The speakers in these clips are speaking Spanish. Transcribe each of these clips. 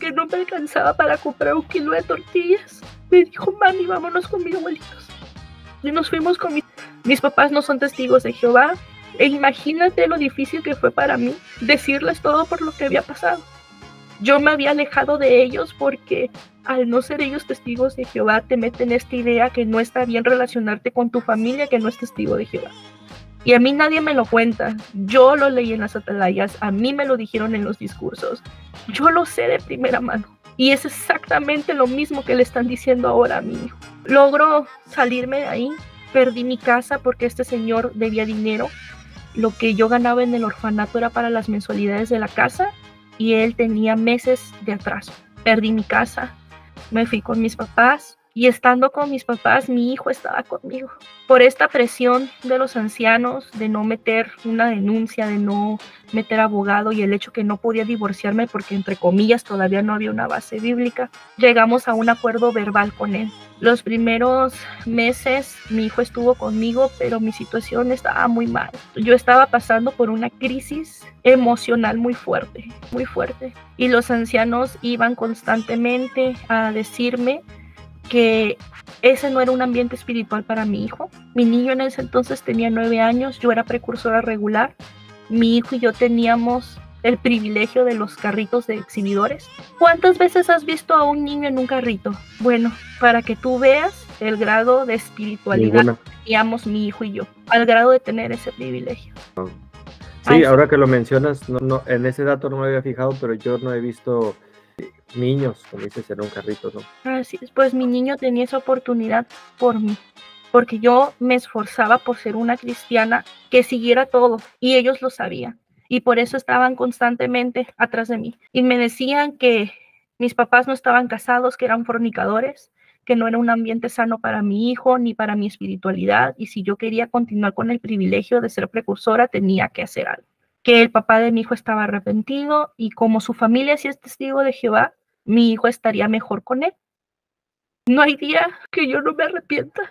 que no me alcanzaba para comprar 1 kilo de tortillas. Me dijo, mami, vámonos con mis abuelitos. Y nos fuimos con mis papás no son testigos de Jehová. E imagínate lo difícil que fue para mí decirles todo por lo que había pasado. Yo me había alejado de ellos porque al no ser ellos testigos de Jehová te meten esta idea que no está bien relacionarte con tu familia que no es testigo de Jehová. Y a mí nadie me lo cuenta. Yo lo leí en las atalayas, a mí me lo dijeron en los discursos. Yo lo sé de primera mano. Y es exactamente lo mismo que le están diciendo ahora a mi hijo. Logro salirme de ahí. Perdí mi casa porque este señor debía dinero. Lo que yo ganaba en el orfanato era para las mensualidades de la casa y él tenía meses de atraso. Perdí mi casa, me fui con mis papás y estando con mis papás, mi hijo estaba conmigo. Por esta presión de los ancianos de no meter una denuncia, de no meter abogado y el hecho que no podía divorciarme porque entre comillas todavía no había una base bíblica, llegamos a un acuerdo verbal con él. Los primeros meses mi hijo estuvo conmigo, pero mi situación estaba muy mal. Yo estaba pasando por una crisis emocional muy fuerte, muy fuerte. Y los ancianos iban constantemente a decirme que ese no era un ambiente espiritual para mi hijo. Mi niño en ese entonces tenía 9 años, yo era precursora regular. Mi hijo y yo teníamos el privilegio de los carritos de exhibidores. ¿Cuántas veces has visto a un niño en un carrito? Bueno, para que tú veas el grado de espiritualidad que teníamos mi hijo y yo, al grado de tener ese privilegio. Sí, ahora que lo mencionas, no, en ese dato no me había fijado, pero yo no he visto niños, como dices, en un carrito, ¿no? Así es, pues mi niño tenía esa oportunidad por mí, porque yo me esforzaba por ser una cristiana que siguiera todo, y ellos lo sabían, y por eso estaban constantemente atrás de mí, y me decían que mis papás no estaban casados, que eran fornicadores, que no era un ambiente sano para mi hijo, ni para mi espiritualidad, y si yo quería continuar con el privilegio de ser precursora, tenía que hacer algo. Que el papá de mi hijo estaba arrepentido, y como su familia sí es testigo de Jehová, mi hijo estaría mejor con él. No hay día que yo no me arrepienta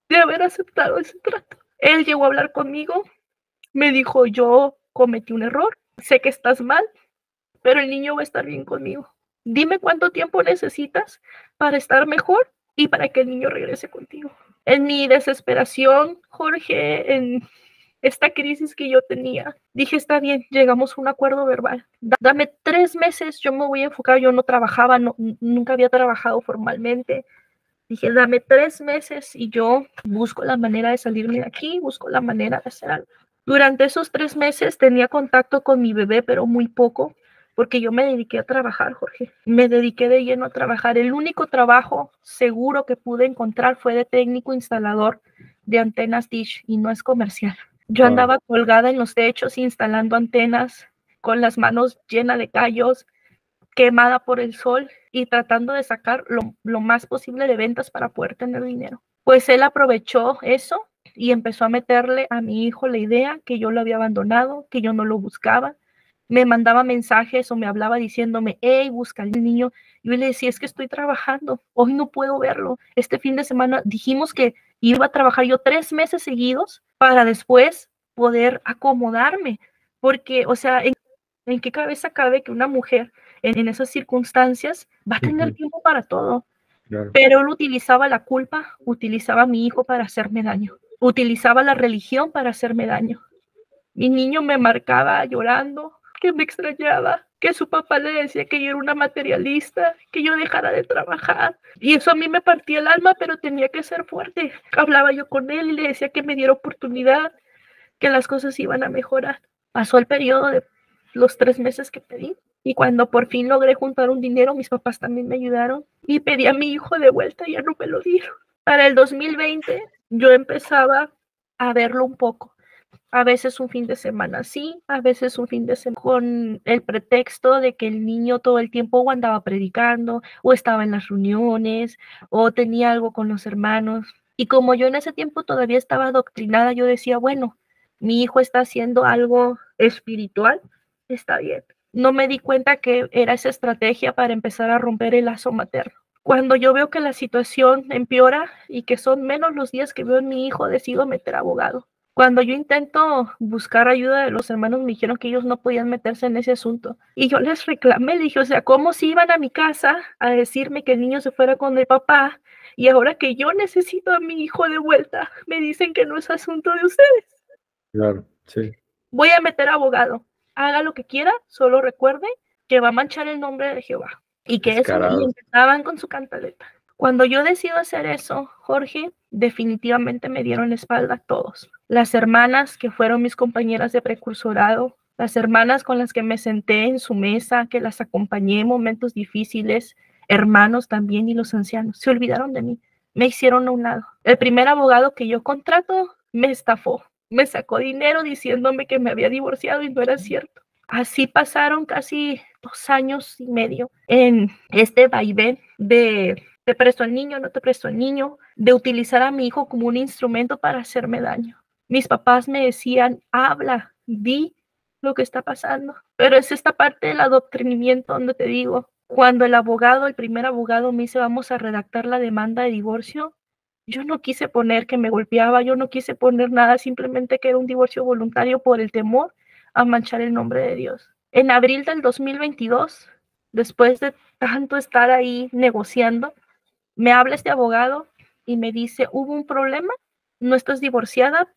de haber aceptado ese trato. Él llegó a hablar conmigo, me dijo, yo cometí un error, sé que estás mal, pero el niño va a estar bien conmigo. Dime cuánto tiempo necesitas para estar mejor y para que el niño regrese contigo. En mi desesperación, Jorge, en esta crisis que yo tenía, dije, está bien, llegamos a un acuerdo verbal. Dame 3 meses, yo me voy a enfocar, yo no trabajaba, nunca había trabajado formalmente. Dije, dame 3 meses y yo busco la manera de salirme de aquí, busco la manera de hacer algo. Durante esos 3 meses tenía contacto con mi bebé, pero muy poco, porque yo me dediqué a trabajar, Jorge. Me dediqué de lleno a trabajar. El único trabajo seguro que pude encontrar fue de técnico instalador de antenas Dish y no es comercial. Yo andaba colgada en los techos instalando antenas con las manos llenas de callos, quemada por el sol y tratando de sacar lo más posible de ventas para poder tener dinero. Pues él aprovechó eso y empezó a meterle a mi hijo la idea que yo lo había abandonado, que yo no lo buscaba. Me mandaba mensajes o me hablaba diciéndome, hey, busca al niño. Yo le decía, es que estoy trabajando, hoy no puedo verlo. Este fin de semana dijimos que iba a trabajar yo 3 meses seguidos para después poder acomodarme. Porque, o sea, ¿en qué cabeza cabe que una mujer en esas circunstancias va a tener tiempo para todo? Claro. Pero él utilizaba la culpa, utilizaba a mi hijo para hacerme daño, utilizaba la religión para hacerme daño. Mi niño me marcaba llorando, que me extrañaba, que su papá le decía que yo era una materialista, que yo dejara de trabajar. Y eso a mí me partía el alma, pero tenía que ser fuerte. Hablaba yo con él y le decía que me diera oportunidad, que las cosas iban a mejorar. Pasó el periodo de los 3 meses que pedí. Y cuando por fin logré juntar un dinero, mis papás también me ayudaron. Y pedí a mi hijo de vuelta y ya no me lo dieron. Para el 2020 yo empezaba a verlo un poco. A veces un fin de semana sí, a veces un fin de semana con el pretexto de que el niño todo el tiempo o andaba predicando, o estaba en las reuniones, o tenía algo con los hermanos. Y como yo en ese tiempo todavía estaba adoctrinada, yo decía, bueno, mi hijo está haciendo algo espiritual, está bien. No me di cuenta que era esa estrategia para empezar a romper el lazo materno. Cuando yo veo que la situación empeora y que son menos los días que veo en mi hijo, decido meter abogado. Cuando yo intento buscar ayuda de los hermanos, me dijeron que ellos no podían meterse en ese asunto. Y yo les reclamé, le dije, o sea, ¿cómo si iban a mi casa a decirme que el niño se fuera con el papá? Y ahora que yo necesito a mi hijo de vuelta, me dicen que no es asunto de ustedes. Claro, sí. Voy a meter abogado. Haga lo que quiera, solo recuerde que va a manchar el nombre de Jehová. Y que eso, y empezaban con su cantaleta. Cuando yo decido hacer eso, Jorge, definitivamente me dieron la espalda a todos. Las hermanas que fueron mis compañeras de precursorado, las hermanas con las que me senté en su mesa, que las acompañé en momentos difíciles, hermanos también y los ancianos, se olvidaron de mí, me hicieron a un lado. El primer abogado que yo contrato me estafó, me sacó dinero diciéndome que me había divorciado y no era cierto. Así pasaron casi 2 años y medio en este vaivén de te presto al niño, no te presto al niño, de utilizar a mi hijo como un instrumento para hacerme daño. Mis papás me decían, habla, di lo que está pasando. Pero es esta parte del adoctrinamiento donde te digo, cuando el primer abogado me dice, vamos a redactar la demanda de divorcio, yo no quise poner que me golpeaba, yo no quise poner nada, simplemente que era un divorcio voluntario por el temor a manchar el nombre de Dios. En abril del 2022, después de tanto estar ahí negociando, me habla este abogado y me dice, hubo un problema, no estás divorciada,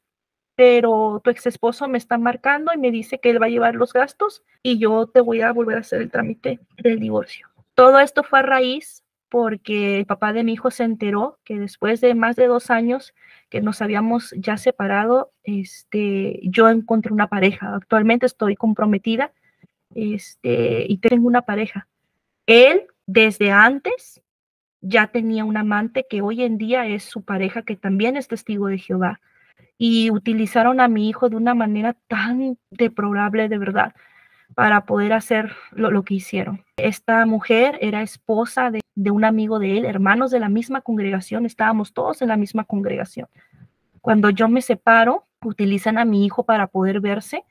pero tu ex esposo me está marcando y me dice que él va a llevar los gastos y yo te voy a volver a hacer el trámite del divorcio. Todo esto fue a raíz porque el papá de mi hijo se enteró que después de más de 2 años que nos habíamos ya separado, yo encontré una pareja. Actualmente estoy comprometida, y tengo una pareja. Él, desde antes, ya tenía un amante que hoy en día es su pareja, que también es testigo de Jehová. Y utilizaron a mi hijo de una manera tan deplorable, de verdad, para poder hacer lo que hicieron. Esta mujer era esposa de un amigo de él, hermanos de la misma congregación, estábamos todos en la misma congregación. Cuando yo me separo, utilizan a mi hijo para poder verse,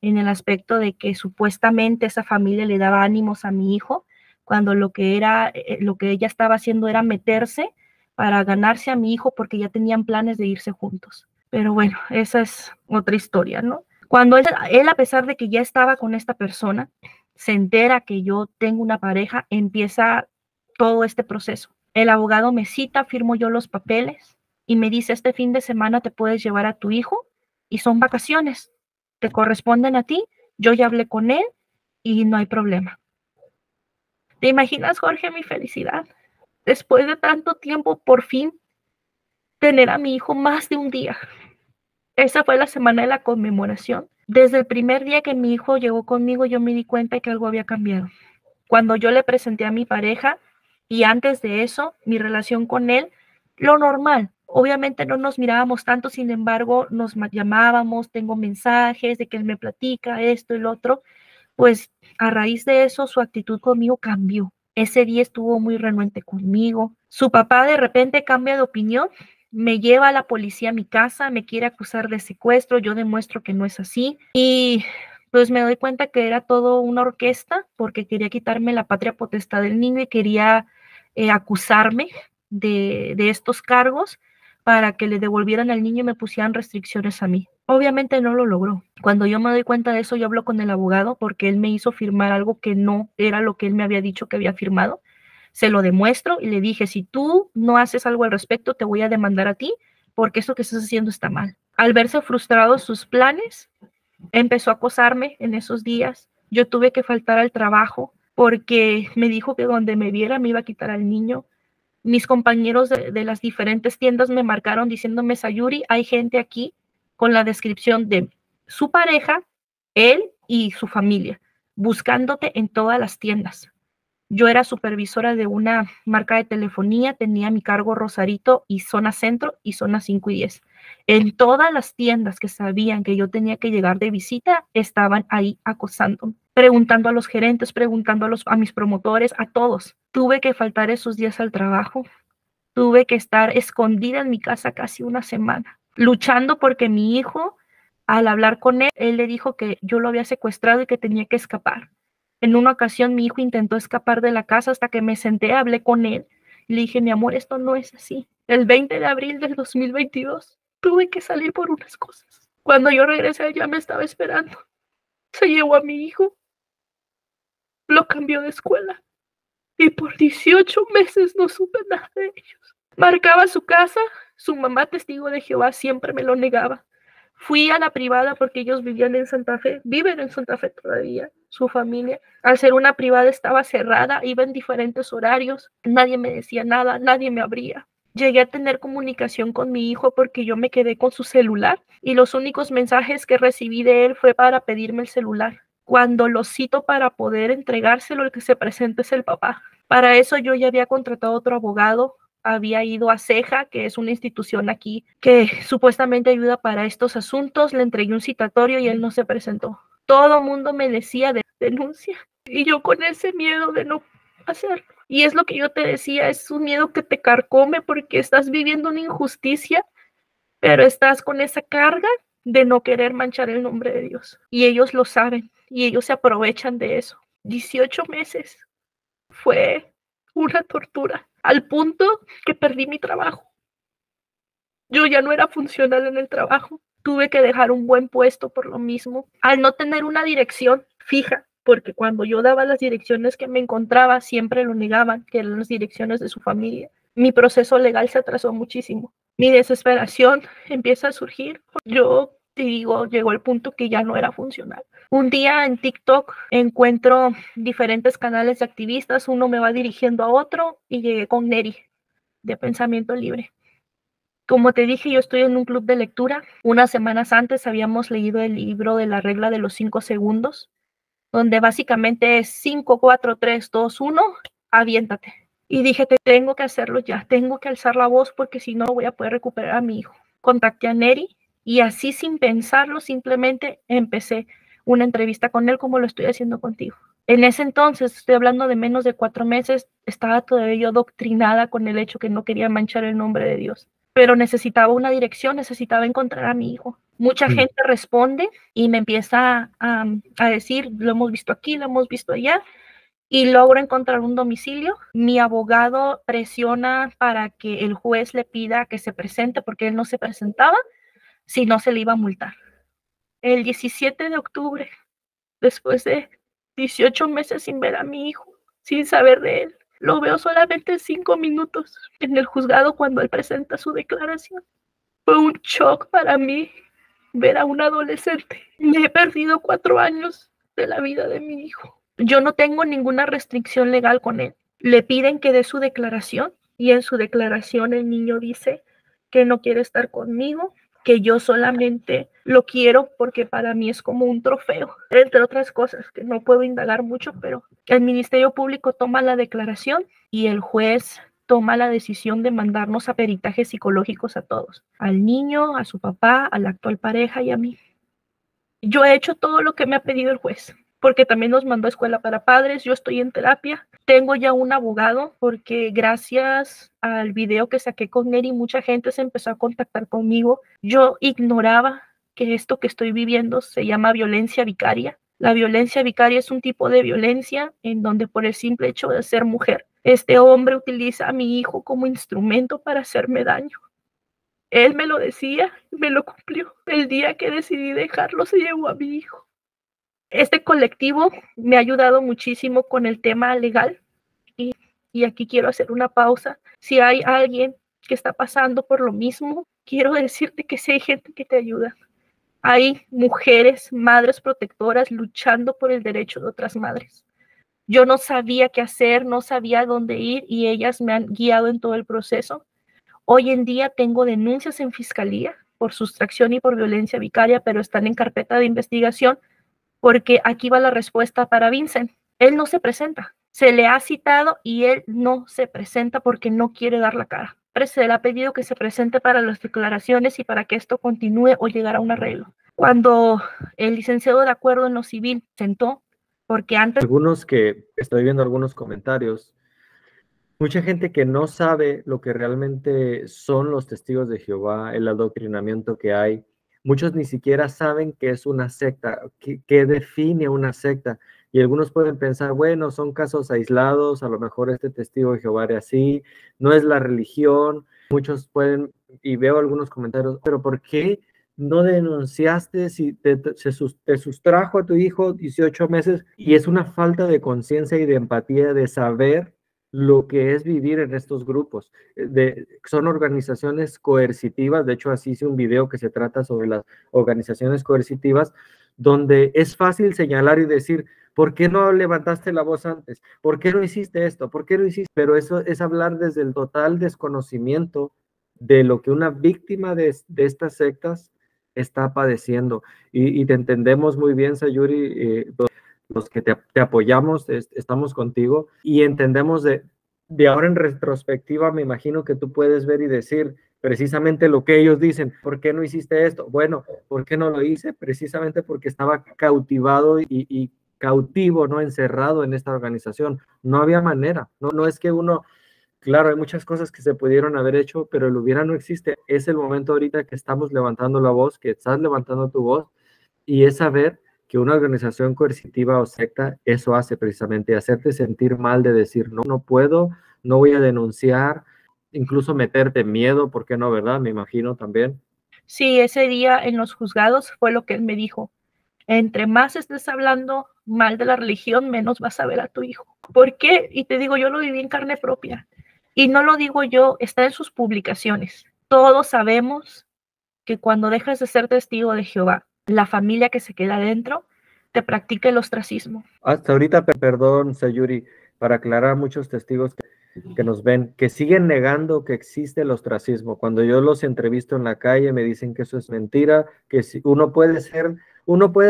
en el aspecto de que supuestamente esa familia le daba ánimos a mi hijo, cuando lo que ella estaba haciendo era meterse para ganarse a mi hijo porque ya tenían planes de irse juntos. Pero bueno, esa es otra historia, ¿no? Cuando él, a pesar de que ya estaba con esta persona, se entera que yo tengo una pareja, empieza todo este proceso. El abogado me cita, firmo yo los papeles y me dice, este fin de semana te puedes llevar a tu hijo y son vacaciones, te corresponden a ti, yo ya hablé con él y no hay problema. ¿Te imaginas, Jorge, mi felicidad? Después de tanto tiempo, por fin, tener a mi hijo más de un día. Esa fue la semana de la conmemoración. Desde el primer día que mi hijo llegó conmigo, yo me di cuenta que algo había cambiado. Cuando yo le presenté a mi pareja y antes de eso, mi relación con él, lo normal. Obviamente no nos mirábamos tanto, sin embargo, nos llamábamos, tengo mensajes de que él me platica esto y lo otro. Pues a raíz de eso, su actitud conmigo cambió. Ese día estuvo muy renuente conmigo. Su papá de repente cambia de opinión, me lleva a la policía a mi casa, me quiere acusar de secuestro, yo demuestro que no es así y pues me doy cuenta que era todo una orquesta porque quería quitarme la patria potestad del niño y quería acusarme de estos cargos para que le devolvieran al niño y me pusieran restricciones a mí. Obviamente no lo logró. Cuando yo me doy cuenta de eso, yo hablo con el abogado porque él me hizo firmar algo que no era lo que él me había dicho que había firmado. Se lo demuestro y le dije, si tú no haces algo al respecto, te voy a demandar a ti porque eso que estás haciendo está mal. Al verse frustrados sus planes, empezó a acosarme en esos días. Yo tuve que faltar al trabajo porque me dijo que donde me viera me iba a quitar al niño. Mis compañeros de las diferentes tiendas me marcaron diciéndome, Sayuri, hay gente aquí con la descripción de su pareja, él y su familia, buscándote en todas las tiendas. Yo era supervisora de una marca de telefonía, tenía mi cargo Rosarito y zona centro y zona 5 y 10. En todas las tiendas que sabían que yo tenía que llegar de visita, estaban ahí acosándome, preguntando a los gerentes, preguntando a mis promotores, a todos. Tuve que faltar esos días al trabajo, tuve que estar escondida en mi casa casi una semana, luchando porque mi hijo, al hablar con él, él le dijo que yo lo había secuestrado y que tenía que escapar. En una ocasión mi hijo intentó escapar de la casa hasta que me senté, hablé con él. Le dije, mi amor, esto no es así. El 20 de abril del 2022 tuve que salir por unas cosas. Cuando yo regresé, ella me estaba esperando. Se llevó a mi hijo, lo cambió de escuela y por 18 meses no supe nada de ellos. Marcaba su casa, su mamá, testigo de Jehová, siempre me lo negaba. Fui a la privada porque ellos vivían en Santa Fe, viven en Santa Fe todavía, su familia. Al ser una privada estaba cerrada, iba en diferentes horarios, nadie me decía nada, nadie me abría. Llegué a tener comunicación con mi hijo porque yo me quedé con su celular y los únicos mensajes que recibí de él fue para pedirme el celular. Cuando lo cito para poder entregárselo, el que se presenta es el papá. Para eso yo ya había contratado otro abogado, había ido a CEJA, que es una institución aquí que supuestamente ayuda para estos asuntos, le entregué un citatorio y él no se presentó. Todo el mundo me decía de denuncia y yo con ese miedo de no hacerlo. Y es lo que yo te decía, es un miedo que te carcome porque estás viviendo una injusticia, pero estás con esa carga de no querer manchar el nombre de Dios. Y ellos lo saben y ellos se aprovechan de eso. 18 meses fue una tortura, al punto que perdí mi trabajo. Yo ya no era funcional en el trabajo. Tuve que dejar un buen puesto por lo mismo. Al no tener una dirección fija, porque cuando yo daba las direcciones que me encontraba, siempre lo negaban, que eran las direcciones de su familia. Mi proceso legal se atrasó muchísimo. Mi desesperación empieza a surgir. Yo te digo, llegó el punto que ya no era funcional. Un día en TikTok encuentro diferentes canales de activistas, uno me va dirigiendo a otro y llegué con Neri, de Pensamiento Libre. Como te dije, yo estoy en un club de lectura. Unas semanas antes habíamos leído el libro de la regla de los 5 segundos, donde básicamente es 5, 4, 3, 2, 1, aviéntate. Y dije, tengo que hacerlo ya, tengo que alzar la voz porque si no voy a poder recuperar a mi hijo. Contacté a Neri y así sin pensarlo, simplemente empecé una entrevista con él como lo estoy haciendo contigo. En ese entonces, estoy hablando de menos de 4 meses, estaba todavía yo adoctrinada con el hecho que no quería manchar el nombre de Dios. Pero necesitaba una dirección, necesitaba encontrar a mi hijo. Mucha gente responde y me empieza a decir, lo hemos visto aquí, lo hemos visto allá, y logro encontrar un domicilio. Mi abogado presiona para que el juez le pida que se presente porque él no se presentaba, si no se le iba a multar. El 17 de octubre, después de 18 meses sin ver a mi hijo, sin saber de él, lo veo solamente 5 minutos en el juzgado cuando él presenta su declaración. Fue un shock para mí ver a un adolescente. Me he perdido 4 años de la vida de mi hijo. Yo no tengo ninguna restricción legal con él. Le piden que dé su declaración y en su declaración el niño dice que no quiere estar conmigo, que yo solamente lo quiero porque para mí es como un trofeo, entre otras cosas que no puedo indagar mucho, pero el Ministerio Público toma la declaración y el juez toma la decisión de mandarnos a peritajes psicológicos a todos, al niño, a su papá, a la actual pareja y a mí. Yo he hecho todo lo que me ha pedido el juez, porque también nos mandó a escuela para padres, yo estoy en terapia, tengo ya un abogado, porque gracias al video que saqué con Neri, mucha gente se empezó a contactar conmigo. Yo ignoraba que esto que estoy viviendo se llama violencia vicaria. La violencia vicaria es un tipo de violencia en donde por el simple hecho de ser mujer, este hombre utiliza a mi hijo como instrumento para hacerme daño. Él me lo decía, me lo cumplió. El día que decidí dejarlo, se llevó a mi hijo. Este colectivo me ha ayudado muchísimo con el tema legal y aquí quiero hacer una pausa. Si hay alguien que está pasando por lo mismo, quiero decirte que sí hay gente que te ayuda. Hay mujeres, madres protectoras luchando por el derecho de otras madres. Yo no sabía qué hacer, no sabía dónde ir y ellas me han guiado en todo el proceso. Hoy en día tengo denuncias en fiscalía por sustracción y por violencia vicaria, pero están en carpeta de investigación porque aquí va la respuesta para Vincent. Él no se presenta. Se le ha citado y él no se presenta porque no quiere dar la cara. Se le ha pedido que se presente para las declaraciones y para que esto continúe o llegar a un arreglo. Cuando el licenciado de acuerdo en lo civil sentó, porque antes... Algunos que estoy viendo algunos comentarios, mucha gente que no sabe lo que realmente son los testigos de Jehová, el adoctrinamiento que hay. Muchos ni siquiera saben qué es una secta, qué define una secta. Y algunos pueden pensar, bueno, son casos aislados, a lo mejor este testigo de Jehová era así, no es la religión. Muchos pueden, y veo algunos comentarios, pero ¿por qué no denunciaste si te sustrajo a tu hijo 18 meses y es una falta de conciencia y de empatía de saber lo que es vivir en estos grupos. Son organizaciones coercitivas, de hecho así hice un video que se trata sobre las organizaciones coercitivas, donde es fácil señalar y decir, ¿por qué no levantaste la voz antes? ¿Por qué no hiciste esto? ¿Por qué no hiciste? Pero eso es hablar desde el total desconocimiento de lo que una víctima de estas sectas está padeciendo. Y te entendemos muy bien, Sayuri, los que te apoyamos, estamos contigo y entendemos de ahora en retrospectiva, me imagino que tú puedes ver y decir precisamente lo que ellos dicen. ¿Por qué no hiciste esto? Bueno, ¿por qué no lo hice? Precisamente porque estaba cautivado y cautivo, ¿no? Encerrado en esta organización. No había manera. No es que uno, claro, hay muchas cosas que se pudieron haber hecho, pero el hubiera no existe. Es el momento ahorita que estamos levantando la voz, que estás levantando tu voz, y es saber que una organización coercitiva o secta, eso hace precisamente, hacerte sentir mal de decir, no, no puedo, no voy a denunciar, incluso meterte miedo, ¿por qué no, verdad? Me imagino también. Sí, ese día en los juzgados fue lo que él me dijo. Entre más estés hablando mal de la religión, menos vas a ver a tu hijo. ¿Por qué? Y te digo, yo lo viví en carne propia. Y no lo digo yo, está en sus publicaciones. Todos sabemos que cuando dejas de ser testigo de Jehová, la familia que se queda adentro te practica el ostracismo. Hasta ahorita, perdón, Sayuri, para aclarar a muchos testigos que nos ven, que siguen negando que existe el ostracismo. Cuando yo los entrevisto en la calle, me dicen que eso es mentira, que si uno puede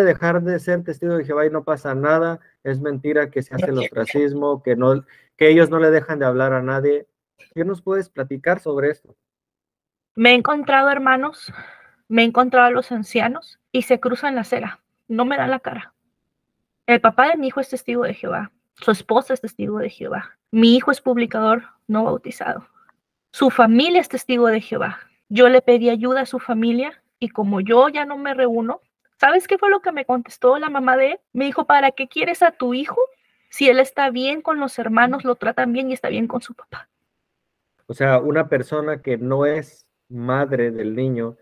dejar de ser testigo de Jehová y no pasa nada, es mentira que se hace el ostracismo, que ellos no le dejan de hablar a nadie. ¿Qué nos puedes platicar sobre esto? Me he encontrado hermanos, me he encontrado a los ancianos y se cruzan la acera, no me dan la cara. El papá de mi hijo es testigo de Jehová, su esposa es testigo de Jehová, mi hijo es publicador no bautizado, su familia es testigo de Jehová. Yo le pedí ayuda a su familia y como yo ya no me reúno, ¿sabes qué fue lo que me contestó la mamá de él? Me dijo, ¿para qué quieres a tu hijo si él está bien con los hermanos, lo tratan bien y está bien con su papá? O sea, una persona que no es madre del niño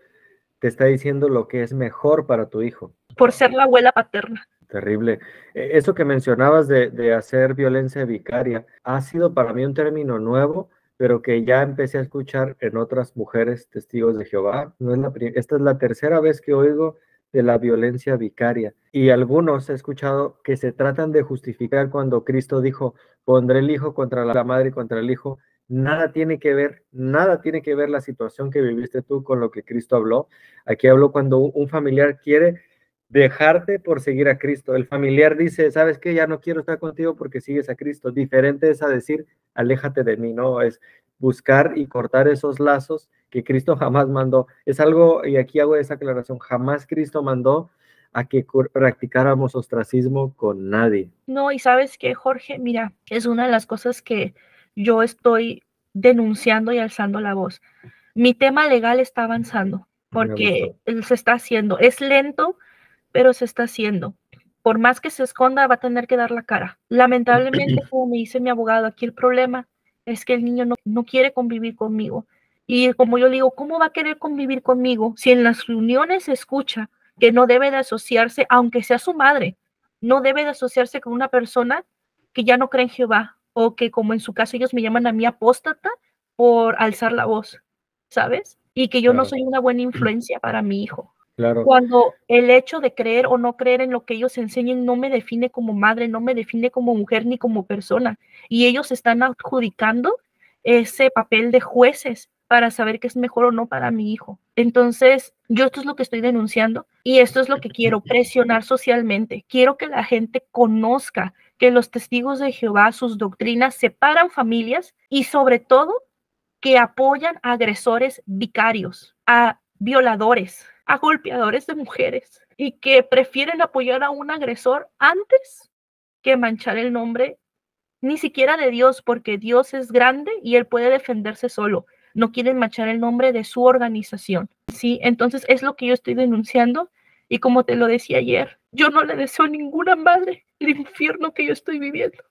te está diciendo lo que es mejor para tu hijo. Por ser la abuela paterna. Terrible. Eso que mencionabas de hacer violencia vicaria ha sido para mí un término nuevo, pero que ya empecé a escuchar en otras mujeres testigos de Jehová. No es esta es la tercera vez que oigo de la violencia vicaria. Y algunos he escuchado que se tratan de justificar cuando Cristo dijo, pondré el hijo contra la madre y contra el hijo. Nada tiene que ver la situación que viviste tú con lo que Cristo habló. Aquí habló cuando un familiar quiere dejarte por seguir a Cristo. El familiar dice, ¿sabes qué? Ya no quiero estar contigo porque sigues a Cristo. Diferente es a decir, aléjate de mí, ¿no? Es buscar y cortar esos lazos que Cristo jamás mandó. Es algo, y aquí hago esa aclaración, jamás Cristo mandó a que practicáramos ostracismo con nadie. No, y sabes qué, Jorge, mira, es una de las cosas que yo estoy denunciando y alzando la voz. Mi tema legal está avanzando porque se está haciendo. Es lento, pero se está haciendo. Por más que se esconda, va a tener que dar la cara. Lamentablemente, como me dice mi abogado, aquí el problema es que el niño no quiere convivir conmigo. Y como yo le digo, ¿cómo va a querer convivir conmigo si en las reuniones se escucha que no debe de asociarse, aunque sea su madre, no debe de asociarse con una persona que ya no cree en Jehová o que como en su caso ellos me llaman a mí apóstata por alzar la voz, ¿sabes? Y que yo no soy una buena influencia para mi hijo. Claro. Cuando el hecho de creer o no creer en lo que ellos enseñen no me define como madre, no me define como mujer ni como persona. Y ellos están adjudicando ese papel de jueces para saber qué es mejor o no para mi hijo. Entonces, yo esto es lo que estoy denunciando y esto es lo que quiero presionar socialmente. Quiero que la gente conozca que los testigos de Jehová, sus doctrinas separan familias y sobre todo que apoyan a agresores vicarios, a violadores, a golpeadores de mujeres y que prefieren apoyar a un agresor antes que manchar el nombre ni siquiera de Dios, porque Dios es grande y él puede defenderse solo. No quieren manchar el nombre de su organización. Sí, entonces es lo que yo estoy denunciando y como te lo decía ayer, yo no le deseo a ninguna madre el infierno que yo estoy viviendo.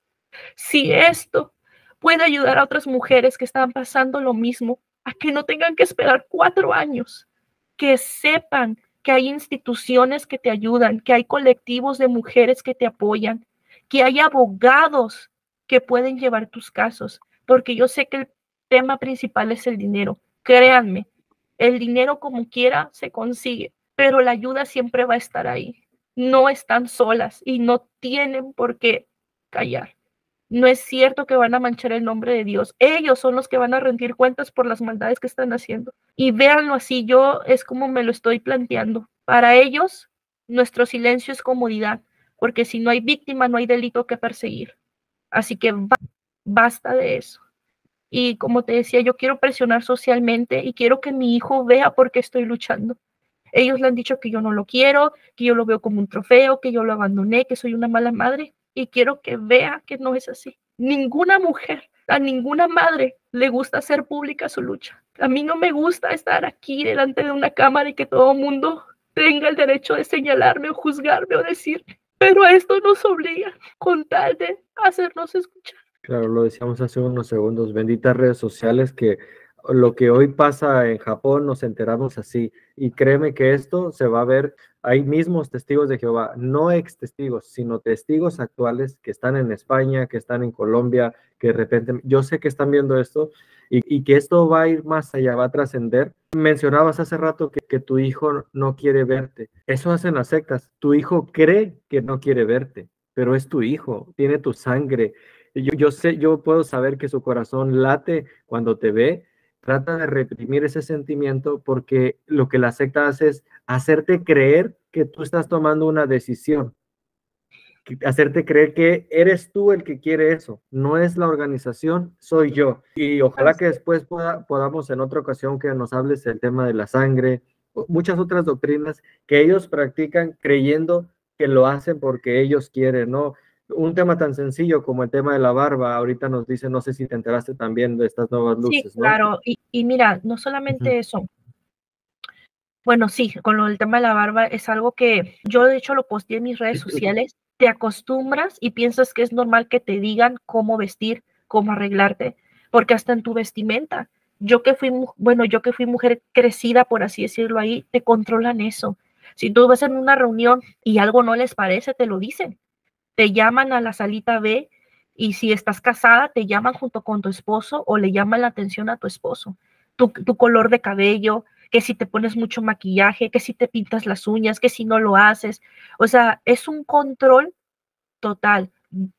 Si esto puede ayudar a otras mujeres que están pasando lo mismo, a que no tengan que esperar 4 años que sepan que hay instituciones que te ayudan, que hay colectivos de mujeres que te apoyan, que hay abogados que pueden llevar tus casos, porque yo sé que el tema principal es el dinero. Créanme, el dinero como quiera se consigue, pero la ayuda siempre va a estar ahí. No están solas y no tienen por qué callar. No es cierto que van a manchar el nombre de Dios. Ellos son los que van a rendir cuentas por las maldades que están haciendo. Y véanlo así, yo es como me lo estoy planteando. Para ellos, nuestro silencio es comodidad, porque si no hay víctima, no hay delito que perseguir. Así que basta de eso. Y como te decía, yo quiero presionar socialmente y quiero que mi hijo vea por qué estoy luchando. Ellos le han dicho que yo no lo quiero, que yo lo veo como un trofeo, que yo lo abandoné, que soy una mala madre. Y quiero que vea que no es así. Ninguna mujer, a ninguna madre le gusta hacer pública su lucha. A mí no me gusta estar aquí delante de una cámara y que todo el mundo tenga el derecho de señalarme o juzgarme o decir, pero esto nos obliga con tal de hacernos escuchar. Claro, lo decíamos hace unos segundos, benditas redes sociales que lo que hoy pasa en Japón nos enteramos así. Y créeme que esto se va a ver, hay mismos testigos de Jehová, no ex testigos, sino testigos actuales que están en España, que están en Colombia, que de repente, yo sé que están viendo esto y que esto va a ir más allá, va a trascender. Mencionabas hace rato que tu hijo no quiere verte. Eso hacen las sectas. Tu hijo cree que no quiere verte, pero es tu hijo, tiene tu sangre. Yo sé, yo puedo saber que su corazón late cuando te ve. Trata de reprimir ese sentimiento porque lo que la secta hace es hacerte creer que tú estás tomando una decisión, hacerte creer que eres tú el que quiere eso, no es la organización, soy yo. Y ojalá que después podamos en otra ocasión que nos hables del tema de la sangre, muchas otras doctrinas que ellos practican creyendo que lo hacen porque ellos quieren, ¿no? Un tema tan sencillo como el tema de la barba, ahorita nos dice, no sé si te enteraste también de estas nuevas Sí, luces, ¿no? claro. Y mira, no solamente eso. Bueno, sí, con lo del tema de la barba es algo que yo de hecho lo posteé en mis redes sociales. Te acostumbras y piensas que es normal que te digan cómo vestir, cómo arreglarte, porque hasta en tu vestimenta. Yo que fui mujer crecida, por así decirlo ahí, te controlan eso. Si tú vas en una reunión y algo no les parece, te lo dicen. Te llaman a la salita B y si estás casada, te llaman junto con tu esposo o le llaman la atención a tu esposo. Tu color de cabello, que si te pones mucho maquillaje, que si te pintas las uñas, que si no lo haces. O sea, es un control total.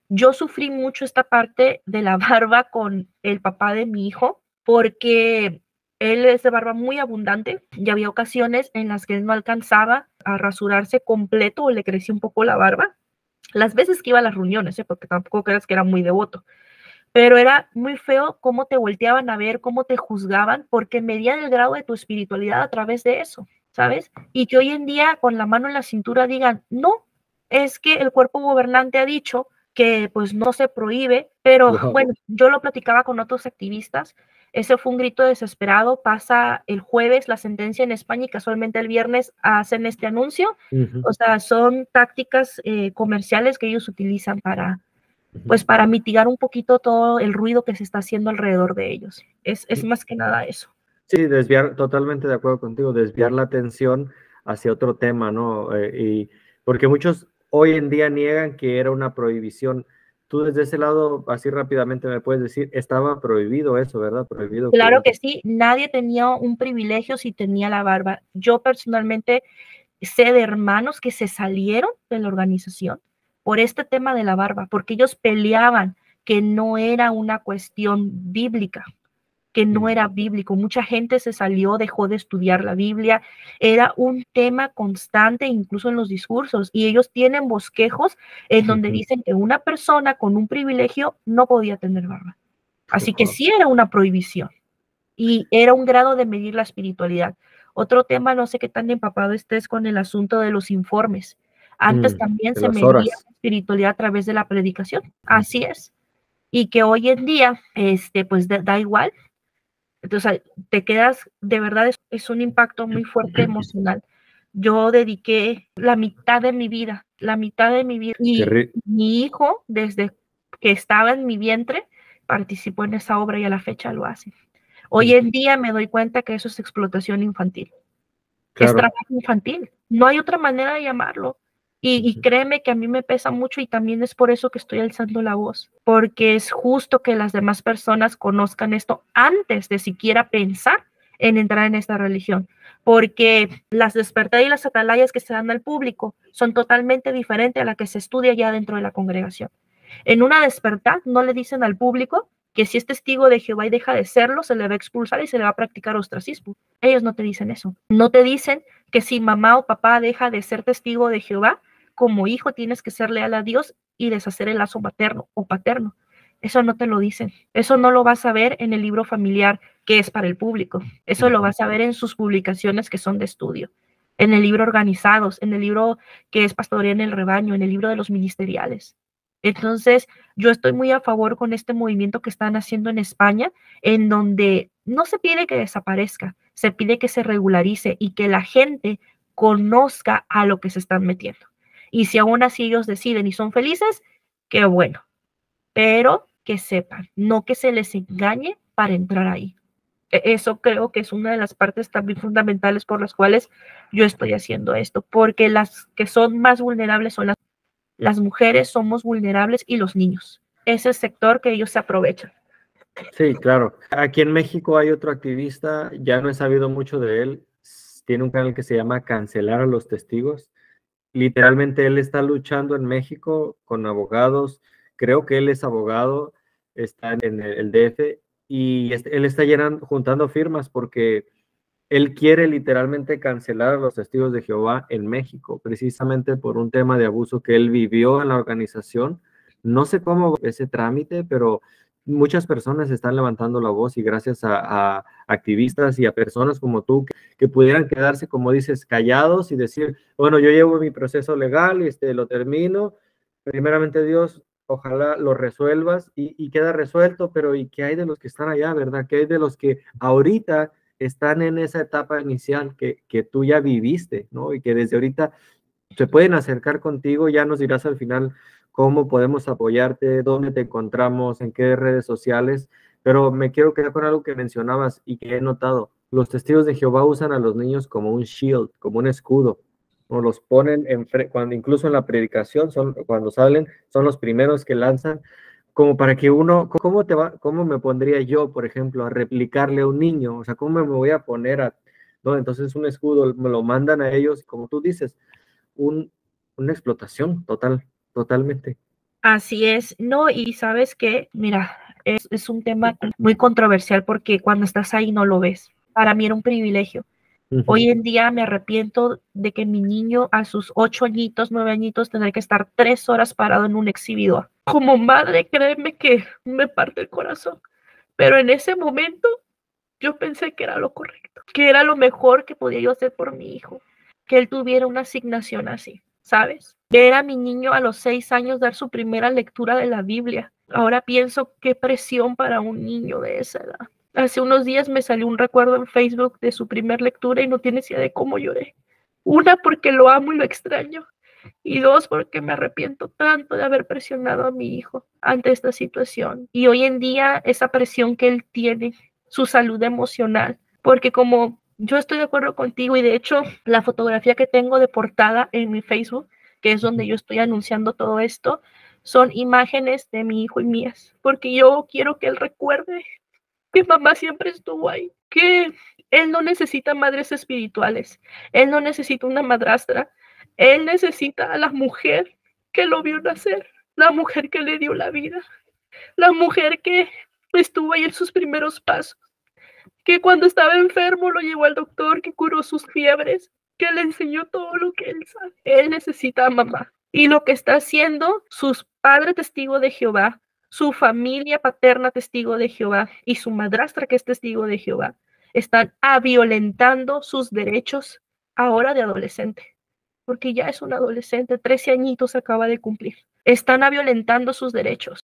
Yo sufrí mucho esta parte de la barba con el papá de mi hijo porque él es de barba muy abundante y había ocasiones en las que él no alcanzaba a rasurarse completo o le crecía un poco la barba las veces que iba a las reuniones, porque tampoco creas que era muy devoto, pero era muy feo cómo te volteaban a ver, cómo te juzgaban, porque medían el grado de tu espiritualidad a través de eso, ¿sabes? Y que hoy en día con la mano en la cintura digan, no, es que el cuerpo gobernante ha dicho que pues no se prohíbe, pero Wow. bueno, yo lo platicaba con otros activistas, ese fue un grito desesperado, pasa el jueves la sentencia en España y casualmente el viernes hacen este anuncio, o sea, son tácticas comerciales que ellos utilizan pues para mitigar un poquito todo el ruido que se está haciendo alrededor de ellos. Es más que nada eso. Sí, desviar, totalmente de acuerdo contigo, desviar la atención hacia otro tema, ¿no? Y porque muchos hoy en día niegan que era una prohibición. Tú desde ese lado, así rápidamente me puedes decir, estaba prohibido eso, ¿verdad? Prohibido que Claro un... que sí, nadie tenía un privilegio si tenía la barba. Yo personalmente sé de hermanos que se salieron de la organización por este tema de la barba, porque ellos peleaban que no era una cuestión bíblica, que no era bíblico. Mucha gente se salió, dejó de estudiar la Biblia. Era un tema constante, incluso en los discursos. Y ellos tienen bosquejos en donde dicen que una persona con un privilegio no podía tener barba. Así que sí era una prohibición. Y era un grado de medir la espiritualidad. Otro tema, no sé qué tan empapado estés con el asunto de los informes. Antes también de se las medía horas. la espiritualidad a través de la predicación. Así es. Y que hoy en día, pues da igual. Entonces, te quedas, de verdad, es un impacto muy fuerte emocional. Yo dediqué la mitad de mi vida, y mi hijo, desde que estaba en mi vientre, participó en esa obra y a la fecha lo hace. Hoy en día me doy cuenta que eso es explotación infantil. Es Claro. trabajo infantil, no hay otra manera de llamarlo. Y Ujú. créeme que a mí me pesa mucho y también es por eso que estoy alzando la voz, porque es justo que las demás personas conozcan esto antes de siquiera pensar en entrar en esta religión, porque las despertar y las atalayas que se dan al público son totalmente diferentes a la que se estudia ya dentro de la congregación. En una despertar no le dicen al público que si es testigo de Jehová y deja de serlo, se le va a expulsar y se le va a practicar ostracismo. Ellos no te dicen eso. No te dicen que si mamá o papá deja de ser testigo de Jehová, como hijo tienes que ser leal a Dios y deshacer el lazo materno o paterno. Eso no te lo dicen. Eso no lo vas a ver en el libro familiar que es para el público. Eso lo Ujú. vas a ver en sus publicaciones que son de estudio, en el libro organizados, en el libro que es pastorea en el rebaño, en el libro de los ministeriales. Entonces, yo estoy muy a favor con este movimiento que están haciendo en España, en donde no se pide que desaparezca, se pide que se regularice y que la gente conozca a lo que se están metiendo. Y si aún así ellos deciden y son felices, qué bueno, pero que sepan, no que se les engañe para entrar ahí. Eso creo que es una de las partes también fundamentales por las cuales yo estoy haciendo esto, porque las que son más vulnerables son las mujeres, somos vulnerables y los niños. Ese sector que ellos se aprovechan. Sí, claro. Aquí en México hay otro activista, ya no he sabido mucho de él. Tiene un canal que se llama Cancelar a los Testigos. Literalmente él está luchando en México con abogados. Creo que él es abogado, está en el DF y él está juntando firmas porque él quiere literalmente cancelar a los testigos de Jehová en México, precisamente por un tema de abuso que él vivió en la organización. No sé cómo va ese trámite, pero muchas personas están levantando la voz y gracias a activistas y a personas como tú que pudieran quedarse, como dices, callados y decir, bueno, yo llevo mi proceso legal y lo termino. Primeramente Dios, ojalá lo resuelvas y queda resuelto, pero ¿y qué hay de los que están allá, verdad? ¿Qué hay de los que ahorita están en esa etapa inicial que tú ya viviste, ¿no? Y que desde ahorita se pueden acercar contigo, ya nos dirás al final cómo podemos apoyarte, dónde te encontramos, en qué redes sociales, pero me quiero quedar con algo que mencionabas y que he notado. Los testigos de Jehová usan a los niños como un shield, como un escudo, o los ponen cuando incluso en la predicación, cuando salen, son los primeros que lanzan como para que uno, cómo me pondría yo, por ejemplo, a replicarle a un niño? O sea, ¿cómo me voy a poner no? Entonces un escudo me lo mandan a ellos, como tú dices, un, una explotación totalmente. Así es, no, y sabes que, mira, es un tema muy controversial porque cuando estás ahí no lo ves. Para mí era un privilegio. Ujú. Hoy en día me arrepiento de que mi niño a sus 8 añitos, 9 añitos, tener que estar 3 horas parado en un exhibidor. Como madre, créeme que me parte el corazón. Pero en ese momento yo pensé que era lo correcto, que era lo mejor que podía yo hacer por mi hijo, que él tuviera una asignación así, ¿sabes? Ver a mi niño a los 6 años dar su primera lectura de la Biblia. Ahora pienso qué presión para un niño de esa edad. Hace unos días me salió un recuerdo en Facebook de su primer lectura y no tienes idea de cómo lloré. Una, porque lo amo y lo extraño. Y dos, porque me arrepiento tanto de haber presionado a mi hijo ante esta situación. Y hoy en día esa presión que él tiene, su salud emocional, porque como yo estoy de acuerdo contigo y de hecho la fotografía que tengo de portada en mi Facebook, que es donde yo estoy anunciando todo esto, son imágenes de mi hijo y mías, porque yo quiero que él recuerde que mamá siempre estuvo ahí, que él no necesita madres espirituales, él no necesita una madrastra, él necesita a la mujer que lo vio nacer, la mujer que le dio la vida, la mujer que estuvo ahí en sus primeros pasos, que cuando estaba enfermo lo llevó al doctor, que curó sus fiebres, que le enseñó todo lo que él sabe. Él necesita a mamá. Y lo que está haciendo sus padres testigos de Jehová, su familia paterna testigo de Jehová y su madrastra que es testigo de Jehová, están violentando sus derechos ahora de adolescente, porque ya es un adolescente, 13 añitos acaba de cumplir. Están violentando sus derechos.